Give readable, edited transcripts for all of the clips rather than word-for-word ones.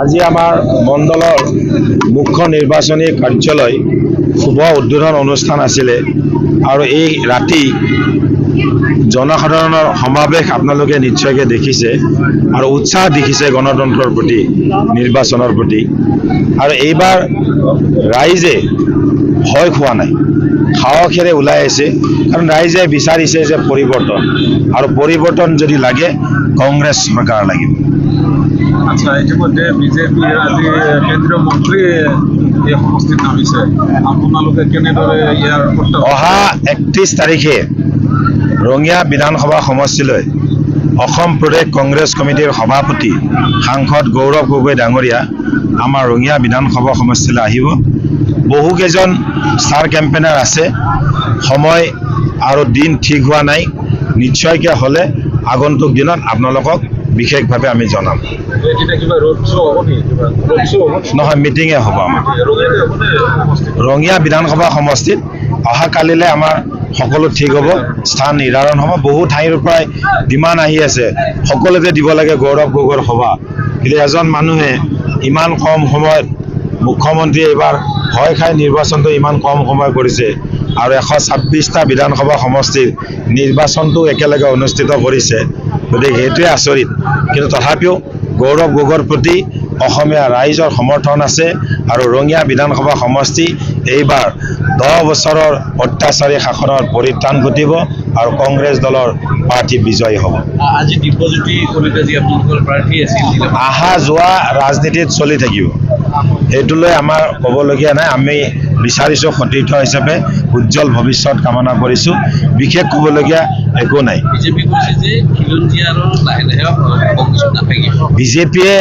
আজি আমাৰ মণ্ডলৰ মুখ্য নিৰ্বাচনী কাৰ্যালয় শুভ উদ্বোধন অনুষ্ঠান আছিলে আৰু এই ৰাতি জনসাধাৰণৰ সমাৱেশ আপোনালোকে নিশ্চয়কৈ দেখিছে আৰু উৎসাহ দেখিছে গণতন্ত্ৰৰ প্ৰতি নিৰ্বাচনৰ প্ৰতি আৰু এইবাৰ ৰাইজে ভয় খোৱা নাই সাহসেৰে ওলাই আহিছে কাৰণ ৰাইজে বিচাৰিছে যে পৰিৱৰ্তন আৰু পৰিৱৰ্তন যদি লাগে কংগ্ৰেছ চৰকাৰ লাগিব। আচ্ছা, ইতিমধ্যে বিজেপিৰ আজি কেন্দ্ৰীয় মন্ত্ৰী এই সমষ্টিত নামিছে, আপোনালোকে কেনেদৰে ইয়াৰ অহা 31 তাৰিখে ৰঙিয়া বিধানসভা সমষ্টিলৈ অসম প্ৰদেশ কংগ্ৰেছ কমিটিৰ সভাপতি সাংসদ গৌৰৱ গগৈ ডাঙৰীয়া আমাৰ ৰঙিয়া বিধানসভা সমষ্টিলৈ আহিব। বহুকেইজন ষ্টাৰ কেম্পেইনাৰ আছে, সময় আৰু দিন ঠিক হোৱা নাই, নিশ্চয়কৈ হ'লে আগন্তুক দিনত আপোনালোকক বিশেষভাৱে আমি জনাম। নহয়, মিটিঙে হ'ব আমাৰ ৰঙিয়া বিধানসভা সমষ্টিত। অহাকালিলৈ আমাৰ সকলো ঠিক হ'ব, স্থান নিৰ্ধাৰণ হ'ব। বহু ঠাইৰ পৰাই ডিমাণ্ড আহি আছে সকলোতে দিব লাগে গৌৰৱ গগৈৰ সভা, কিন্তু এজন মানুহে ইমান কম সময়ত মুখ্যমন্ত্ৰী এইবাৰ ভয় খাই নিৰ্বাচনটো ইমান কম সময় কৰিছে আৰু 126টা বিধানসভা সমষ্টিৰ নিৰ্বাচনটো একেলগে অনুষ্ঠিত কৰিছে, গতিকে সেইটোৱে আচৰিত। কিন্তু তথাপিও গৌৰৱ গগৈৰ প্ৰতি অসমীয়া ৰাইজৰ সমৰ্থন আছে আৰু ৰঙিয়া বিধানসভা সমষ্টি এইবাৰ 10 বছৰৰ অত্যাচাৰী শাসনৰ পৰিত্ৰাণ ঘটিব আৰু কংগ্ৰেছ দলৰ প্ৰাৰ্থী বিজয়ী হ'ব। আজি দিব্যজ্যোতি কলিতা যি আপোনালোকৰ প্ৰাৰ্থী আছিল, আহা যোৱা ৰাজনীতিত চলি থাকিব, সেইটোলৈ আমাৰ ক'বলগীয়া নাই। আমি বিচাৰিছোঁ সতীৰ্থ হিচাপে উজ্জ্বল ভৱিষ্যত কামনা কৰিছোঁ, বিশেষ ক'বলগীয়া একো নাই। বিজেপি কৈছে যে খিলঞ্জীয়া আৰু লাহে লাহে কংগ্ৰেছত নাথাকিব। বিজেপিয়ে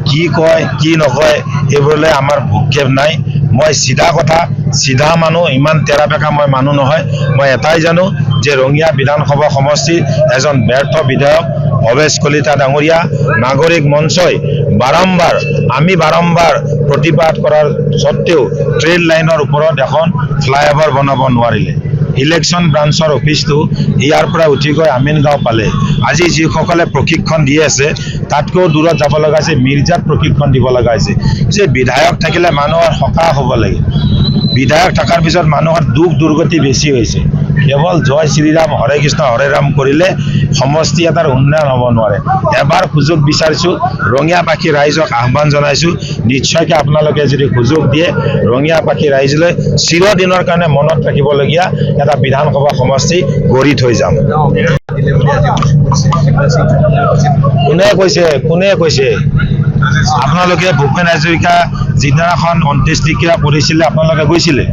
কি কয় কি নকয় এইবোৰলৈ আমাৰ ভূক্ষেপ নাই। মই চিধা কথা, চিধা মানুহ, ইমান তেৰা বেকা মই মানুহ নহয়। মই এটাই জানো যে ৰঙিয়া বিধানসভা সমষ্টিৰ এজন ব্যৰ্থ বিধায়ক ভৱেশ কলিতা ডাঙৰীয়া নাগৰিক মঞ্চই বাৰম্বাৰ প্ৰতিবাদ কৰাৰ স্বত্তেও ট্ৰেইন লাইনৰ ওপৰত এখন ফ্লাইঅভাৰ বনাব নোৱাৰিলে। ইলেকশ্যন ব্ৰাঞ্চৰ অফিচটো ইয়াৰ পৰা উঠি গৈ আমিনগাঁও পালে। আজি যিসকলে প্ৰশিক্ষণ দি আছে তাতকৈও দূৰত যাব লগা হৈছে, মিৰ্জাত প্ৰশিক্ষণ দিব লগা হৈছে। যে বিধায়ক থাকিলে মানুহৰ সকাহ হ'ব লাগে, বিধায়ক থকাৰ পিছত মানুহৰ দুখ দুৰ্গতি বেছি হৈছে। কেৱল জয় শ্ৰীৰাম হৰে কৃষ্ণ হৰে ৰাম কৰিলে সমষ্টি এটাৰ উন্নয়ন হ'ব নোৱাৰে। এবাৰ সুযোগ বিচাৰিছোঁ, ৰঙিয়াবাসী ৰাইজক আহ্বান জনাইছোঁ, নিশ্চয়কৈ আপোনালোকে যদি সুযোগ দিয়ে ৰঙিয়াবাসী ৰাইজলৈ চিৰদিনৰ কাৰণে মনত ৰাখিবলগীয়া এটা বিধানসভা সমষ্টি গঢ়ি থৈ যাম। কোনে কৈছে? আপোনালোকে ভূপেন হাজৰিকা যিদিনাখন অন্ত্যেষ্টিক্ৰিয়া কৰিছিলে আপোনালোকে গৈছিলে?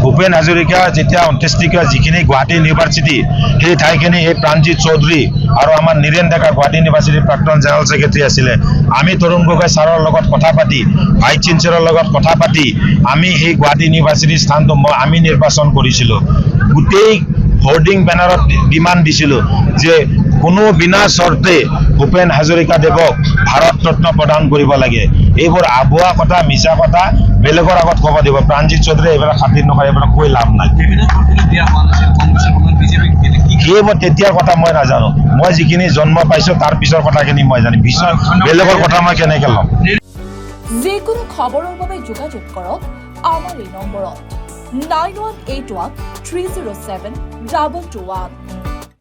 ভূপেন হাজৰিকা যেতিয়া অন্ত্যেষ্টিক্ৰিয়া যিখিনি গুৱাহাটী ইউনিভাৰ্চিটি সেই ঠাইখিনি এই প্ৰাণজিৎ চৌধুৰী আৰু আমাৰ নীৰেণ ডেকা গুৱাহাটী ইউনিভাৰ্চিটিৰ প্ৰাক্তন জেনেৰেল ছেক্ৰেটাৰী আছিলে। আমি তৰুণ গগৈ ছাৰৰ লগত কথা পাতি, ভাইচ চেঞ্চেলৰৰ লগত কথা পাতি আমি সেই গুৱাহাটী ইউনিভাৰ্চিটিৰ স্থানটো আমি নিৰ্বাচন কৰিছিলোঁ। গোটেই হোৰ্ডিং বেনাৰত ডিমাণ্ড দিছিলোঁ যে কোনো বিনা চৰ্তে ভূপেন হাজৰিকাদেৱক ভাৰত ৰত্ন প্ৰদান কৰিব লাগে। এইবোৰ আভুৱা কথা, মিছা কথা বেলেগৰ আগত ক'ব দিব। প্ৰাণজিৎ চৌধুৰী এইবিলাক খাতিৰ নকৰে, এইবিলাক কৈ লাভ নাই। সেইবোৰ তেতিয়াৰ কথা মই নাজানো, মই যিখিনি জন্ম পাইছোঁ তাৰ পিছৰ কথাখিনি মই জানিম, বেলেগৰ কথা মই কেনেকৈ ল'ম। যিকোনো খবৰৰ বাবে যোগাযোগ কৰক আমাৰ এই নম্বৰত 9181 307 2221।